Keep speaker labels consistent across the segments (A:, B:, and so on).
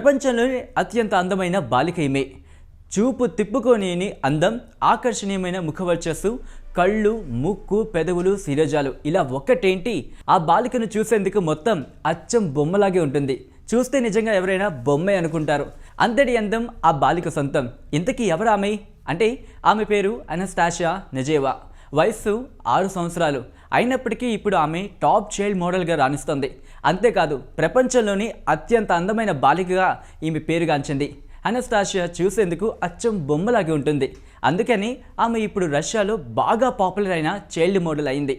A: ప్రపంచంలోనే అత్యంత అందమైన బాలిక ఈమె. చూపు తిప్పుకోలేని అందం, ఆకర్షణీయమైన ముఖవర్చస్సు, కళ్ళు, ముక్కు, పెదవులు, శిరోజాలు ఇలా ఒక్కటేంటి ఆ బాలికను చూసేందుకు మొత్తం అచ్చం బొమ్మలాగే ఉంటుంది. చూస్తే నిజంగా ఎవరైనా బొమ్మే అనుకుంటారు. అంతటి అందం ఆ బాలిక సొంతం. ఇంతకీ ఎవరు ఆమె అంటే ఆమె పేరు అనస్టాషియా నెజేవా. వయస్సు 6 సంవత్సరాలు అయినప్పటికీ ఇప్పుడు ఆమె టాప్ చైల్డ్ మోడల్గా రాణిస్తుంది. అంతేకాదు ప్రపంచంలోని అత్యంత అందమైన బాలికగా ఈమె పేరుగాంచింది. అనస్టాషియా చూసేందుకు అచ్చం బొమ్మలాగి ఉంటుంది. అందుకని ఆమె ఇప్పుడు రష్యాలో బాగా పాపులర్ అయిన చైల్డ్ మోడల్ అయింది.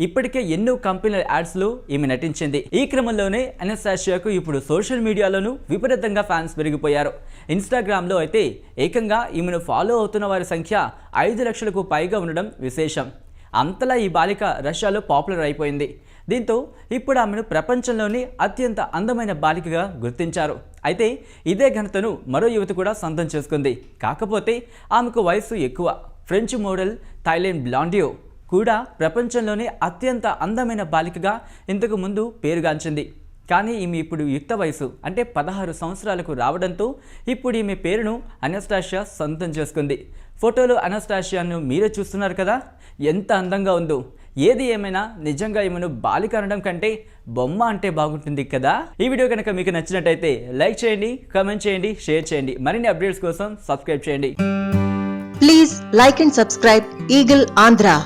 A: ఇప్పటికే ఎన్నో కంపెనీల యాడ్స్లో ఈమె నటించింది. ఈ క్రమంలోనే అనస్టాషియాకు ఇప్పుడు సోషల్ మీడియాలోనూ విపరీతంగా ఫ్యాన్స్ పెరిగిపోయారు. ఇన్స్టాగ్రామ్లో అయితే ఏకంగా ఈమెను ఫాలో అవుతున్న వారి సంఖ్య 5 లక్షలకు పైగా ఉండడం విశేషం. అంతలా ఈ బాలిక రష్యాలో పాపులర్ అయిపోయింది. దీంతో ఇప్పుడు ఆమెను ప్రపంచంలోని అత్యంత అందమైన బాలికగా గుర్తించారు. అయితే ఇదే ఘనతను మరో యువతి కూడా సొంతం చేసుకుంది. కాకపోతే ఆమెకు వయసు ఎక్కువ. ఫ్రెంచ్ మోడల్ థైలాండ్ బ్లాండియో కూడా ప్రపంచంలోనే అత్యంత అందమైన బాలికగా ఇంతకు ముందు పేరుగాంచింది. కానీ ఈమె ఇప్పుడు యుక్త వయసు అంటే 16 సంవత్సరాలకు రావడంతో ఇప్పుడు ఈమె పేరును అనస్టాషియా సొంతం చేసుకుంది. ఫోటోలో అనస్టాషియాను మీరే చూస్తున్నారు కదా, ఎంత అందంగా ఉందో. ఏది ఏమైనా నిజంగా ఈమెను బాలిక అనడం కంటే బొమ్మ అంటే బాగుంటుంది కదా. ఈ వీడియో కనుక మీకు నచ్చినట్టయితే లైక్ చేయండి, కామెంట్ చేయండి, షేర్ చేయండి. మరిన్ని అప్డేట్స్ కోసం సబ్స్క్రైబ్ చేయండి.
B: Please like and subscribe Eagle Andhra.